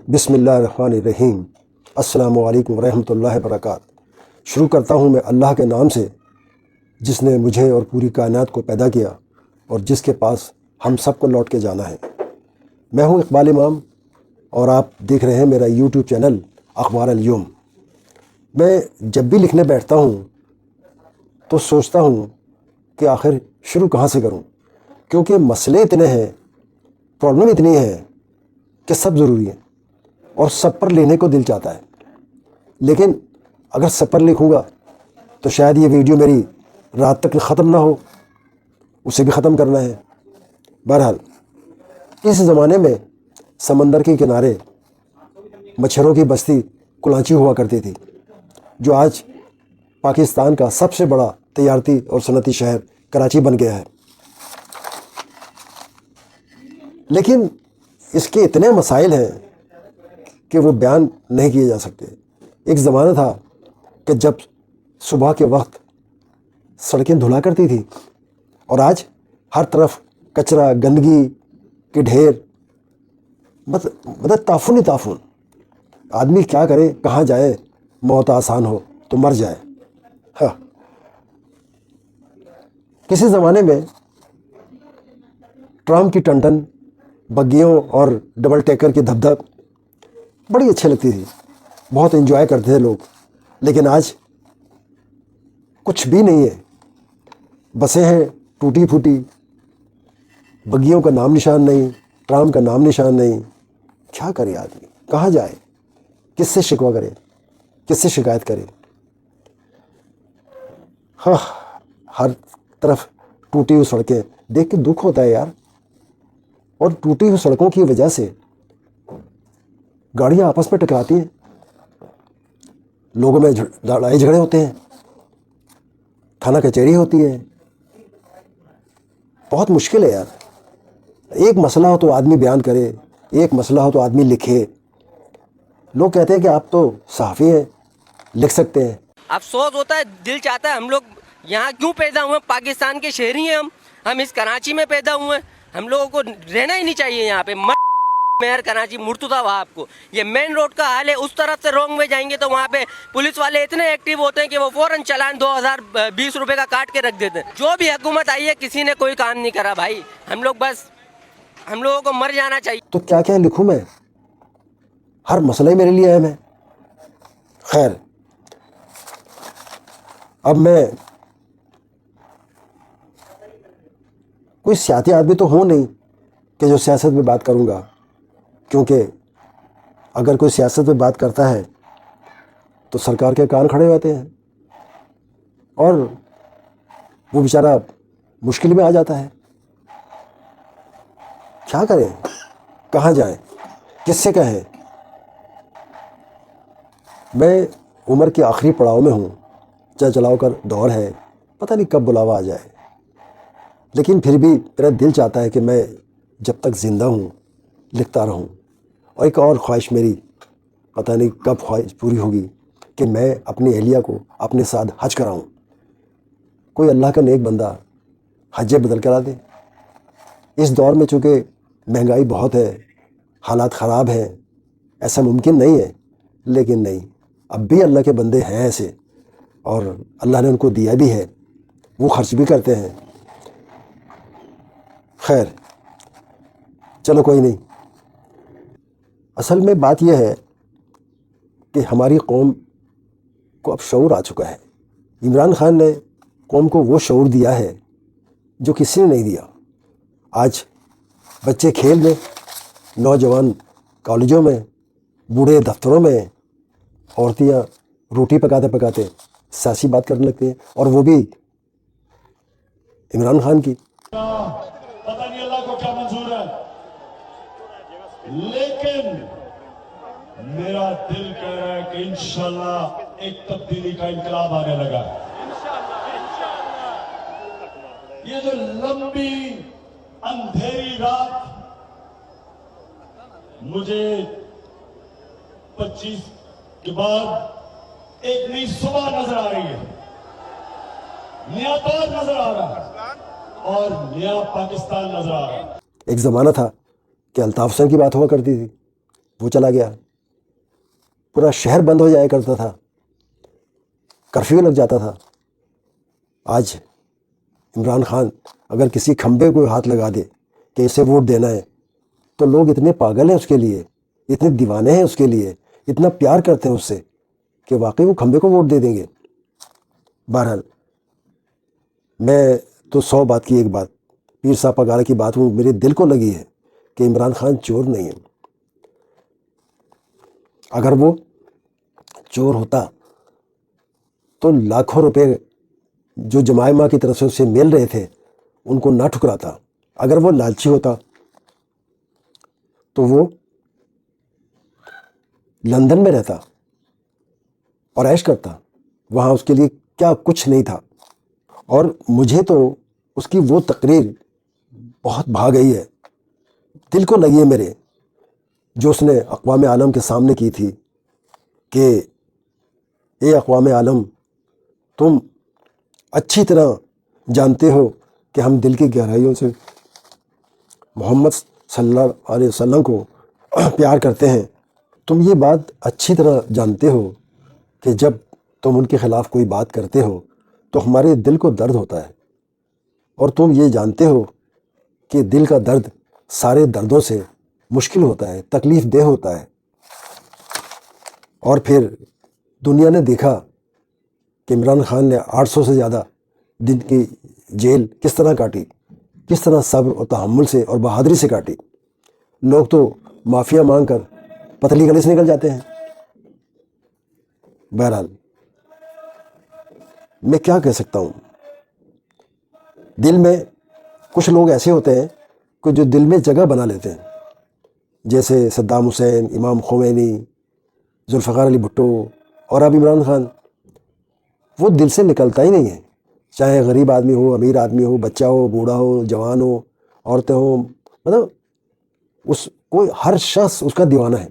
بسم اللہ الرحمن الرحیم۔ السلام علیکم ورحمۃ اللہ وبرکاتہ۔ شروع کرتا ہوں میں اللہ کے نام سے جس نے مجھے اور پوری کائنات کو پیدا کیا اور جس کے پاس ہم سب کو لوٹ کے جانا ہے۔ میں ہوں اقبال امام اور آپ دیکھ رہے ہیں میرا یوٹیوب چینل اخبار الیوم۔ میں جب بھی لکھنے بیٹھتا ہوں تو سوچتا ہوں کہ آخر شروع کہاں سے کروں، کیونکہ مسئلے اتنے ہیں، پرابلم اتنی ہے کہ سب ضروری ہیں اور سب پر لینے کو دل چاہتا ہے، لیکن اگر سب پر لکھوں گا تو شاید یہ ویڈیو میری رات تک ختم نہ ہو، اسے بھی ختم کرنا ہے۔ بہرحال اس زمانے میں سمندر کے کنارے مچھروں کی بستی کلانچی ہوا کرتی تھی، جو آج پاکستان کا سب سے بڑا تجارتی اور صنعتی شہر کراچی بن گیا ہے۔ لیکن اس کے اتنے مسائل ہیں کہ وہ بیان نہیں کیے جا سکتے۔ ایک زمانہ تھا کہ جب صبح کے وقت سڑکیں دھلا کرتی تھی اور آج ہر طرف کچرا، گندگی کے ڈھیر، مطلب تعفن ہی تعفن۔ آدمی کیا کرے، کہاں جائے؟ موت آسان ہو تو مر جائے۔ ہاں، کسی زمانے میں ٹرام کی ٹن بگیوں اور ڈبل ٹیکر کی دھب دھب بڑی اچھی لگتی تھی، بہت انجوائے کرتے تھے لوگ، لیکن آج کچھ بھی نہیں ہے۔ بسیں ہیں ٹوٹی پھوٹی، بگیوں کا نام نشان نہیں، ٹرام کا نام نشان نہیں۔ کیا کرے آدمی، کہاں جائے، کس سے شکوہ کرے، کس سے شکایت کرے؟ ہاں، ہر طرف ٹوٹی ہوئی سڑکیں دیکھ کے دکھ ہوتا ہے یار۔ اور ٹوٹی ہوئی سڑکوں کی وجہ سے گاڑیاں آپس میں ٹکراتی ہیں، لوگوں میں لڑائی جھگڑے ہوتے ہیں، تھانہ کچہری ہوتی ہے۔ بہت مشکل ہے یار۔ ایک مسئلہ ہو تو آدمی بیان کرے، ایک مسئلہ ہو تو آدمی لکھے۔ لوگ کہتے ہیں کہ آپ تو صحافی ہیں، لکھ سکتے ہیں۔ افسوس ہوتا ہے، دل چاہتا ہے ہم لوگ یہاں کیوں پیدا ہوئے، پاکستان کے شہری ہیں ہم اس کراچی میں پیدا ہوئے، ہم لوگوں کو رہنا ہی نہیں چاہیے یہاں پہ۔ مہر کراچی مرتضیٰ وہاب کو یہ مین روڈ کا حال ہے، اس طرف سے رونگ میں جائیں گے تو وہاں پہ پولیس والے اتنے ایکٹیو ہوتے ہیں کہ وہ فوراً چلان 2020 روپے کا کاٹ کے رکھ دیتے ہیں۔ جو بھی حکومت آئی ہے کسی نے کوئی کام نہیں کرا بھائی، ہم لوگوں کو مر جانا چاہیے۔ تو کیا کیا لکھوں میں؟ ہر مسئلہ ہی میرے لیے اہم ہے۔ خیر، اب میں کوئی سیاسی آدمی تو ہوں نہیں کہ جو سیاست میں بات کروں گا، کیونکہ اگر کوئی سیاست میں بات کرتا ہے تو سرکار کے کان کھڑے ہوتے ہیں اور وہ بیچارہ مشکل میں آ جاتا ہے۔ کیا کریں، کہاں جائیں، کس سے کہیں؟ میں عمر کے آخری پڑاؤ میں ہوں، چل چلاؤ کا دور ہے، پتہ نہیں کب بلاوا آ جائے، لیکن پھر بھی میرا دل چاہتا ہے کہ میں جب تک زندہ ہوں لکھتا رہوں۔ اور ایک اور خواہش میری، پتہ نہیں کب خواہش پوری ہوگی، کہ میں اپنی اہلیہ کو اپنے ساتھ حج کراؤں۔ کوئی اللہ کا نیک بندہ حج بدل کرا دے۔ اس دور میں چونکہ مہنگائی بہت ہے، حالات خراب ہیں، ایسا ممکن نہیں ہے، لیکن نہیں، اب بھی اللہ کے بندے ہیں ایسے، اور اللہ نے ان کو دیا بھی ہے، وہ خرچ بھی کرتے ہیں۔ خیر، چلو کوئی نہیں۔ اصل میں بات یہ ہے کہ ہماری قوم کو اب شعور آ چکا ہے۔ عمران خان نے قوم کو وہ شعور دیا ہے جو کسی نے نہیں دیا۔ آج بچے کھیل میں، نوجوان کالجوں میں، بوڑھے دفتروں میں، عورتیاں روٹی پکاتے پکاتے سیاسی بات کرنے لگتے ہیں، اور وہ بھی عمران خان کی۔ پتہ نہیں اللہ کو کیا منظور ہے، لیکن میرا دل کہہ رہا ہے کہ انشاءاللہ ایک تبدیلی کا انقلاب آنے لگا۔ یہ جو لمبی اندھیری رات مجھے 25 کے بعد ایک نئی صبح نظر آ رہی ہے، نیا دور نظر آ رہا ہے اور نیا پاکستان نظر آ رہا ہے۔ ایک زمانہ تھا کہ الطاف حسین کی بات ہوا کرتی تھی، وہ چلا گیا، پورا شہر بند ہو جایا کرتا تھا، کرفیو لگ جاتا تھا۔ آج عمران خان اگر کسی کھمبے کو ہاتھ لگا دے کہ اسے ووٹ دینا ہے تو لوگ اتنے پاگل ہیں اس کے لیے، اتنے دیوانے ہیں اس کے لیے، اتنا پیار کرتے ہیں اس سے کہ واقعی وہ کھمبے کو ووٹ دے دیں گے۔ بہرحال میں تو 100 بات کی ایک بات، پیر صاحب پگارا کی بات وہ میرے دل کو لگی ہے کہ عمران خان چور نہیں ہے۔ اگر وہ چور ہوتا تو لاکھوں روپے جو جمائمہ کی طرف سے اسے مل رہے تھے ان کو نہ ٹھکراتا۔ اگر وہ لالچی ہوتا تو وہ لندن میں رہتا اور عیش کرتا، وہاں اس کے لیے کیا کچھ نہیں تھا۔ اور مجھے تو اس کی وہ تقریر بہت بھا گئی ہے، دل کو لگی ہے میرے، جو اس نے اقوام عالم کے سامنے کی تھی کہ اے اقوام عالم، تم اچھی طرح جانتے ہو کہ ہم دل کی گہرائیوں سے محمد صلی اللہ علیہ وسلم کو پیار کرتے ہیں۔ تم یہ بات اچھی طرح جانتے ہو کہ جب تم ان کے خلاف کوئی بات کرتے ہو تو ہمارے دل کو درد ہوتا ہے، اور تم یہ جانتے ہو کہ دل کا درد سارے دردوں سے مشکل ہوتا ہے، تکلیف دہ ہوتا ہے۔ اور پھر دنیا نے دیکھا کہ عمران خان نے 800 سے زیادہ دن کی جیل کس طرح کاٹی، کس طرح صبر اور تحمل سے اور بہادری سے کاٹی۔ لوگ تو معافیا مانگ کر پتلی گلی سے نکل جاتے ہیں۔ بہرحال میں کیا کہہ سکتا ہوں، دل میں کچھ لوگ ایسے ہوتے ہیں کہ جو دل میں جگہ بنا لیتے ہیں، جیسے صدام حسین، امام خمینی، ذوالفقار علی بھٹو، اور اب عمران خان۔ وہ دل سے نکلتا ہی نہیں ہے، چاہے غریب آدمی ہو، امیر آدمی ہو، بچہ ہو، بوڑھا ہو، جوان ہو، عورتیں ہوں، مطلب کوئی ہر شخص اس کا دیوانہ ہے۔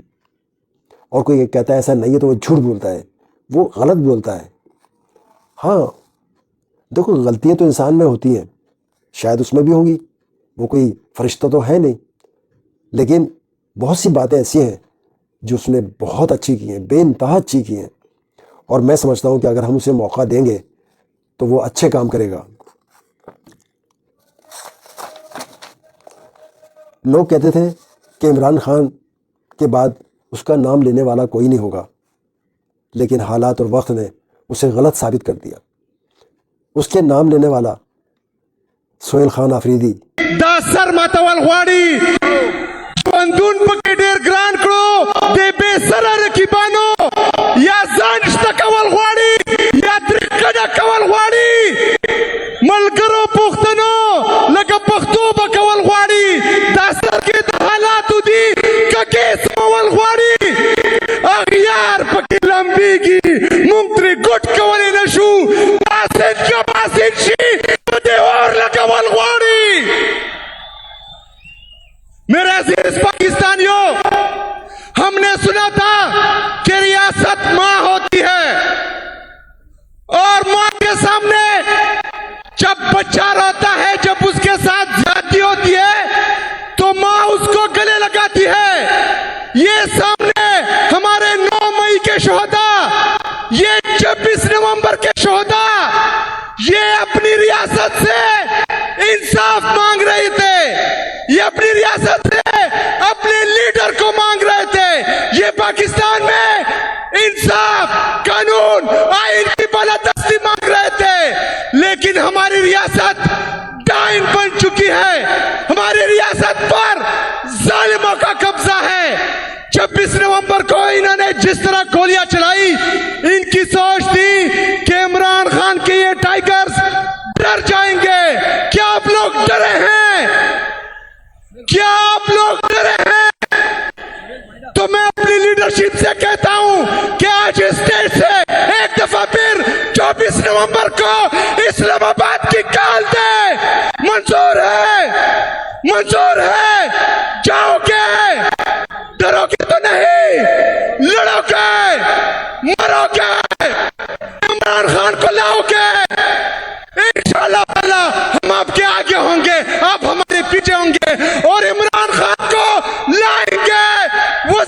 اور کوئی کہتا ہے ایسا نہیں ہے تو وہ جھوٹ بولتا ہے، وہ غلط بولتا ہے۔ ہاں دیکھو، غلطیاں تو انسان میں ہوتی ہیں، شاید اس میں بھی ہوں گی، وہ کوئی فرشتہ تو ہے نہیں، لیکن بہت سی باتیں ایسی ہیں جو اس نے بہت اچھی کی ہیں، بے انتہا اچھی کی ہیں، اور میں سمجھتا ہوں کہ اگر ہم اسے موقع دیں گے تو وہ اچھے کام کرے گا۔ لوگ کہتے تھے کہ عمران خان کے بعد اس کا نام لینے والا کوئی نہیں ہوگا، لیکن حالات اور وقت نے اسے غلط ثابت کر دیا۔ اس کے نام لینے والا سہیل خان آفریدی دا سر ماتول غواړي بندون پکې ډېر ګران کړو د بې سره رقیبانو، یا ځان شته کول غواړي یا درکډه کول غواړي، ملګرو پښتنو لکه پښتو به کول غواړي، دا سر کې د حالاتو دي ککې سمول غواړي، اغیار پکې لمبېږي مونږ ترې ګوټ کولی نه شو، باسد که باسد شي په دې اور لګول غواړي۔ میرے عزیز پاکستانیوں، ہم نے سنا تھا کہ ریاست ماں ہوتی ہے، اور ماں کے سامنے جب بچہ روتا ہے، جب اس کے ساتھ زیادتی ہوتی ہے تو ماں اس کو گلے لگاتی ہے۔ یہ سامنے ہمارے 9 مئی کے شہداء، یہ 26 نومبر کے شہداء، یہ اپنی ریاست سے انصاف مانگ رہے تھے، یہ اپنی ریاست سے اپنے لیڈر کو مانگ رہے تھے، یہ پاکستان میں انصاف، قانون، آئین کی بالادستی مانگ رہے تھے، لیکن ہماری ریاست ڈائن بن چکی ہے، ہماری ریاست پر ظالموں کا قبضہ ہے۔ 26 نومبر کو انہوں نے جس طرح گولیاں چلائی، ان کی سوچ تھی کہ عمران خان کے یہ ٹائیگرز ڈر جائیں گے۔ کیا آپ لوگ ڈرے ہیں؟ کیا آپ لوگ ڈرے ہیں؟ تو میں اپنی لیڈرشپ سے کہتا ہوں کہ آج اسٹیج سے ایک دفعہ پھر 24 نومبر کو اسلام آباد کی کال دے، منظور ہے، منظور ہے، جاؤ گے، ڈرو گے تو نہیں، لڑو گے، مرو گے، عمران خان کو لاؤ گے، انشاءاللہ تعالی ہم آپ کے آگے ہوں گے، آپ ہمارے پیچھے ہوں گے، اور عمران خان کو لائیں گے۔ وہ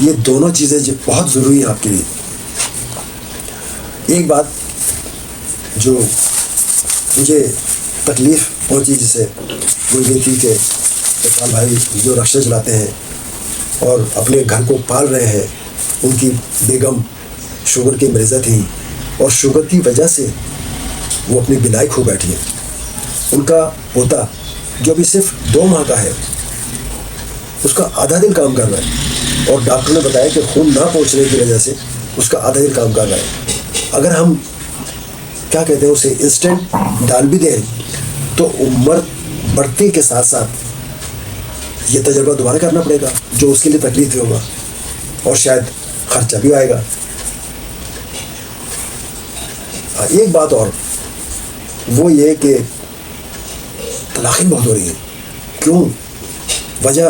یہ دونوں چیزیں جو بہت ضروری ہیں آپ کے لیے. ایک بات جو مجھے تکلیف پہنچی جسے وہ یہ تھی کہ اقبال بھائی جو رکشہ چلاتے ہیں اور اپنے گھر کو پال رہے ہیں، ان کی بیگم شوگر کی مریضہ تھیں اور شوگر کی وجہ سے وہ اپنی بینائی کھو بیٹھی ہیں. ان کا پوتا جو بھی صرف 2 ماہ کا ہے، اس کا آدھا دن کام کر رہا ہے اور ڈاکٹر نے بتایا کہ خون نہ پہنچنے کی وجہ سے اس کا آدھا دن کام کر رہا ہے. اگر ہم کیا کہتے ہیں اسے انسٹنٹ ڈال بھی دیں تو عمر بڑھتی کے ساتھ ساتھ یہ تجربہ دوبارہ کرنا پڑے گا، جو اس کے لیے تکلیف بھی ہوگا اور شاید خرچہ بھی آئے گا. ایک بات اور وہ یہ کہ طلاقیں بہت ہو رہی ہیں. کیوں؟ وجہ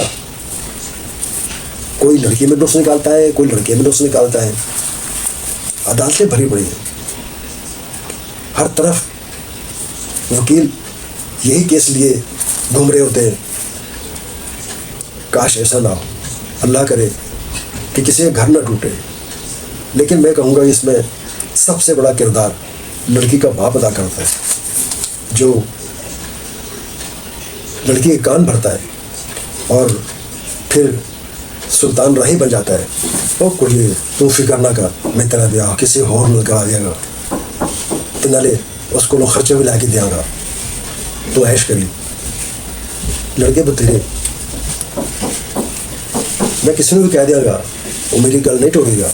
کوئی لڑکی میں نقص نکالتا ہے، کوئی لڑکے میں نقص نکالتا ہے. عدالتیں بھری پڑی ہیں، ہر طرف وکیل یہی کیس لیے گھوم رہے ہوتے ہیں. کاش ایسا نہ ہو، اللہ کرے کہ کسی کا گھر نہ ٹوٹے. لیکن میں کہوں گا اس میں سب سے بڑا کردار لڑکی کا باپ ادا کرتا ہے، جو لڑکی کے کان بھرتا ہے اور پھر سلطان راہی بن جاتا ہے. او کوئی تو فکر نہ کر، میں تیرا بیاہ کسی اور ملک آ جائے گا، تو نالے اس کو خرچہ بھی لا کے دیا گا، تو عیش کر لی. لڑکے تو تیرے، میں کسی نے بھی کہہ دیا گا وہ میری گل نہیں توڑے گا،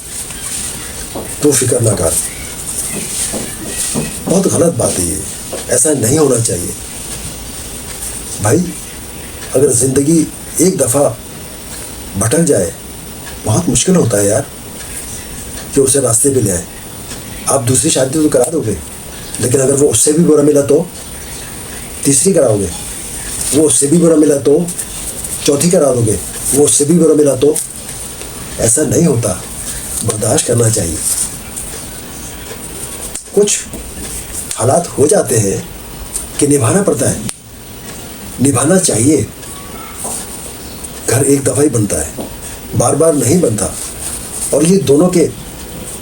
تو فکر نہ کر. بہت غلط بات ہے یہ، ایسا نہیں ہونا چاہیے. بھائی اگر زندگی ایک دفعہ بھٹک جائے بہت مشکل ہوتا ہے یار کہ اسے راستے پہ لے آئے. آپ دوسری شادی تو کرا دو گے، لیکن اگر وہ اس سے بھی برا ملا تو تیسری کراؤ گے، وہ اس سے بھی برا ملا تو چوتھی کرا دو گے، وہ اس سے بھی برا ملا تو. ایسا نہیں ہوتا، برداشت کرنا چاہیے. کچھ حالات ہو جاتے ہیں کہ نبھانا پڑتا ہے، نبھانا چاہیے. گھر ایک دفعہ ہی بنتا ہے، بار بار نہیں بنتا. اور یہ دونوں کے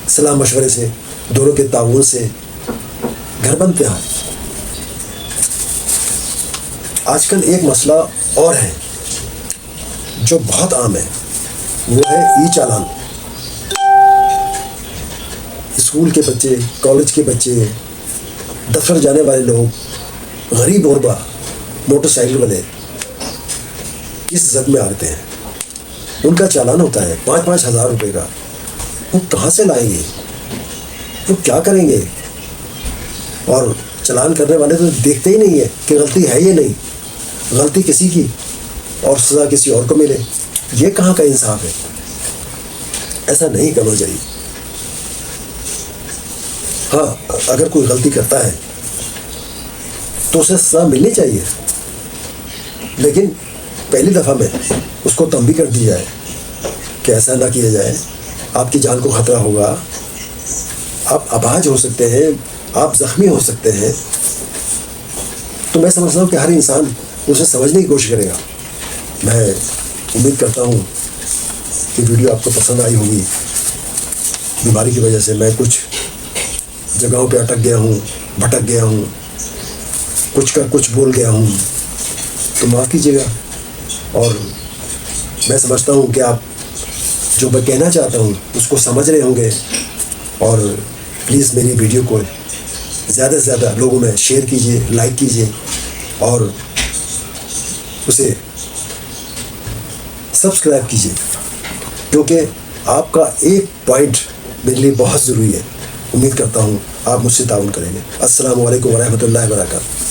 صلاح مشورے سے، دونوں کے تعاون سے گھر بنتے ہیں. آج کل ایک مسئلہ اور ہے جو بہت عام ہے، وہ ہے ای چالان. اسکول کے بچے، کالج کے بچے، دفتر جانے والے لوگ، غریب غربا، موٹر سائیکل والے اس زد میں آتے ہیں. ان کا چالان ہوتا ہے 5-5 ہزار روپے کا. وہ کہاں سے لائیں گے؟ وہ کیا کریں گے؟ اور چالان کرنے والے تو دیکھتے ہی نہیں ہے کہ غلطی ہے یا نہیں، غلطی کسی کی اور سزا کسی اور کو ملے. یہ کہاں کا انصاف ہے؟ ایسا نہیں کرنا چاہیے. ہاں اگر کوئی غلطی کرتا ہے تو اسے سزا ملنی چاہیے، لیکن پہلی دفعہ میں اس کو تنبیہ کر دی جائے کہ ایسا نہ کیا جائے، آپ کی جان کو خطرہ ہوگا، آپ اباج ہو سکتے ہیں، آپ زخمی ہو سکتے ہیں. تو میں سمجھتا ہوں کہ ہر انسان اسے سمجھنے کی کوشش کرے گا. میں امید کرتا ہوں کہ ویڈیو آپ کو پسند آئی ہوگی. بیماری کی وجہ سے میں کچھ جگہوں پہ اٹک گیا ہوں، بھٹک گیا ہوں، کچھ کا کچھ بول گیا ہوں، تو معاف کیجیے گا. اور میں سمجھتا ہوں کہ آپ جو میں کہنا چاہتا ہوں اس کو سمجھ رہے ہوں گے. اور پلیز میری ویڈیو کو زیادہ سے زیادہ لوگوں میں شیئر کیجیے، لائک کیجیے اور اسے سبسکرائب کیجیے، کیونکہ آپ کا ایک پوائنٹ میرے لیے بہت ضروری ہے. امید کرتا ہوں آپ مجھ سے تعاون کریں گے. السلام علیکم ورحمۃ اللہ وبرکاتہ.